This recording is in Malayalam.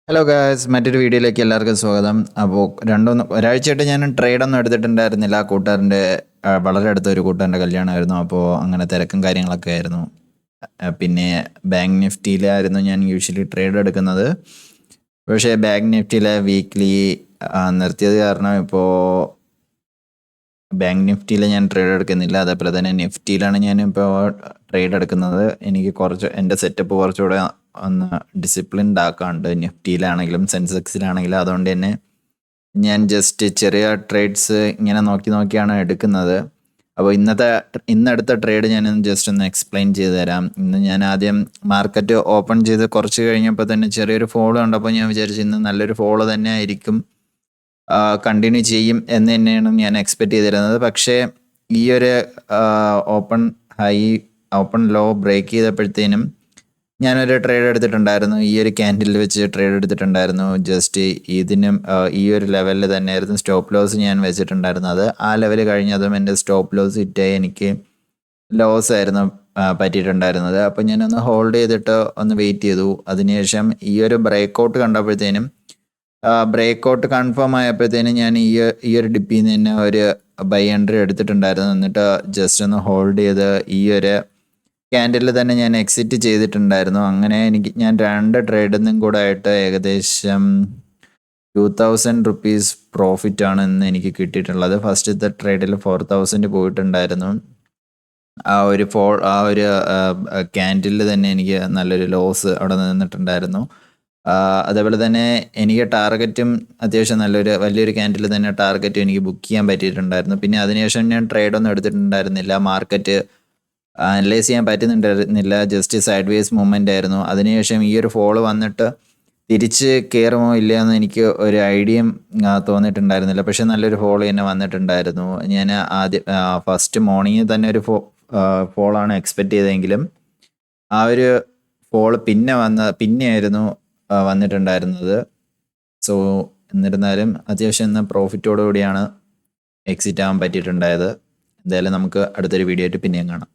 ഹലോ ഗായ്സ്, മറ്റൊരു വീഡിയോയിലേക്ക് എല്ലാവർക്കും സ്വാഗതം. അപ്പോൾ ഒരാഴ്ചയായിട്ട് ഞാൻ ട്രേഡൊന്നും എടുത്തിട്ടുണ്ടായിരുന്നില്ല. കൂട്ടുകാരൻ്റെ വളരെ അടുത്ത ഒരു കൂട്ടുകാരൻ്റെ കല്യാണമായിരുന്നു. അപ്പോൾ അങ്ങനെ തിരക്കും കാര്യങ്ങളൊക്കെ ആയിരുന്നു. പിന്നെ ബാങ്ക് നിഫ്റ്റിയിലായിരുന്നു ഞാൻ യൂഷ്വലി ട്രേഡ് എടുക്കുന്നത്. പക്ഷേ ബാങ്ക് നിഫ്റ്റിയിലെ വീക്ക്ലി നിർത്തിയത് കാരണം ഇപ്പോൾ ബാങ്ക് നിഫ്റ്റിയിൽ ഞാൻ ട്രേഡ് എടുക്കുന്നില്ല. അതേപോലെ തന്നെ നിഫ്റ്റിയിലാണ് ഞാനിപ്പോൾ ട്രേഡ് എടുക്കുന്നത്. എനിക്ക് എൻ്റെ സെറ്റപ്പ് കുറച്ചുകൂടെ ഒന്ന് ഡിസിപ്ലിൻഡ് ആക്കാണ്ട് നിഫ്റ്റിയിലാണെങ്കിലും സെൻസെക്സിലാണെങ്കിലും. അതുകൊണ്ട് തന്നെ ഞാൻ ജസ്റ്റ് ചെറിയ ട്രേഡ്സ് ഇങ്ങനെ നോക്കിയാണ് എടുക്കുന്നത്. അപ്പോൾ ഇന്നെടുത്ത ട്രേഡ് ഞാനൊന്ന് ജസ്റ്റ് ഒന്ന് എക്സ്പ്ലെയിൻ ചെയ്ത് തരാം. ഇന്ന് ഞാൻ ആദ്യം മാർക്കറ്റ് ഓപ്പൺ ചെയ്ത് കുറച്ച് കഴിഞ്ഞപ്പോൾ തന്നെ ചെറിയൊരു ഫോളോ കണ്ടപ്പോൾ ഞാൻ വിചാരിച്ചു ഇന്ന് നല്ലൊരു ഫോളോ തന്നെ ആയിരിക്കും, കണ്ടിന്യൂ ചെയ്യും എന്ന് തന്നെയാണ് ഞാൻ എക്സ്പെക്റ്റ് ചെയ്തിരുന്നത്. പക്ഷേ ഈ ഒരു ഓപ്പൺ ലോ ബ്രേക്ക് ചെയ്തപ്പോഴത്തേനും ഞാനൊരു ട്രേഡ് എടുത്തിട്ടുണ്ടായിരുന്നു. ഈ ഒരു ക്യാൻഡിൽ വെച്ച് ട്രേഡ് എടുത്തിട്ടുണ്ടായിരുന്നു. ജസ്റ്റ് ഇതിനും ഈ ഒരു ലെവലിൽ തന്നെയായിരുന്നു സ്റ്റോപ്പ് ലോസ് ഞാൻ വെച്ചിട്ടുണ്ടായിരുന്നത്. ആ ലെവൽ കഴിഞ്ഞതും എൻ്റെ സ്റ്റോപ്പ് ലോസ് ഹിറ്റായി എനിക്ക് ലോസ് ആയിരുന്നു പറ്റിയിട്ടുണ്ടായിരുന്നത്. അപ്പോൾ ഞാനൊന്ന് ഹോൾഡ് ചെയ്തിട്ട് ഒന്ന് വെയിറ്റ് ചെയ്തു. അതിനുശേഷം ഈ ഒരു ബ്രേക്കൗട്ട് കണ്ടപ്പോഴത്തേനും ബ്രേക്കൗട്ട് കൺഫേം ആയപ്പോഴത്തേനും ഞാൻ ഈ ഒരു ഡിപ്പിൽ നിന്ന് തന്നെ ഒരു ബൈ എൻട്രി എടുത്തിട്ടുണ്ടായിരുന്നു. എന്നിട്ട് ജസ്റ്റ് ഒന്ന് ഹോൾഡ് ചെയ്ത് ഈ ഒരു ക്യാൻഡിൽ തന്നെ ഞാൻ എക്സിറ്റ് ചെയ്തിട്ടുണ്ടായിരുന്നു. അങ്ങനെ ഞാൻ 2 ട്രേഡിൽ നിന്നും കൂടെ ആയിട്ട് ഏകദേശം 2000 റുപ്പീസ് പ്രോഫിറ്റാണ് ഇന്ന് എനിക്ക് കിട്ടിയിട്ടുള്ളത്. ഫസ്റ്റത്തെ ട്രേഡിൽ 4000 പോയിട്ടുണ്ടായിരുന്നു. ആ ഒരു ക്യാൻഡിൽ തന്നെ എനിക്ക് നല്ലൊരു ലോസ് അവിടെ നിന്നിട്ടുണ്ടായിരുന്നു. അതേപോലെ തന്നെ എനിക്ക് ടാർഗറ്റും അത്യാവശ്യം വലിയൊരു ക്യാൻഡിൽ തന്നെ ടാർഗറ്റും എനിക്ക് ബുക്ക് ചെയ്യാൻ പറ്റിയിട്ടുണ്ടായിരുന്നു. പിന്നെ അതിനുശേഷം ഞാൻ ട്രേഡൊന്നും എടുത്തിട്ടുണ്ടായിരുന്നില്ല. മാർക്കറ്റ് അനലൈസ് ചെയ്യാൻ പറ്റുന്നുണ്ടായിരുന്നില്ല. ജസ്റ്റ് സൈഡ് വേസ് മൂവ്മെൻ്റ് ആയിരുന്നു. അതിനുശേഷം ഈ ഒരു ഫോള് വന്നിട്ട് തിരിച്ച് കയറുമോ ഇല്ല എന്ന് എനിക്ക് ഒരു ഐഡിയയും തോന്നിയിട്ടുണ്ടായിരുന്നില്ല. പക്ഷെ നല്ലൊരു ഫോള് തന്നെ വന്നിട്ടുണ്ടായിരുന്നു. ഞാൻ ഫസ്റ്റ് മോർണിംഗ് തന്നെ ഒരു ഫോളാണ് എക്സ്പെക്റ്റ് ചെയ്തതെങ്കിലും ആ ഒരു ഫോള് പിന്നെയായിരുന്നു വന്നിട്ടുണ്ടായിരുന്നത്. സോ എന്നിരുന്നാലും അത്യാവശ്യം ഇന്ന് പ്രോഫിറ്റോടു കൂടിയാണ് എക്സിറ്റ് ആവാൻ പറ്റിയിട്ടുണ്ടായത്. എന്തായാലും നമുക്ക് അടുത്തൊരു വീഡിയോ ആയിട്ട് പിന്നെയും കാണാം.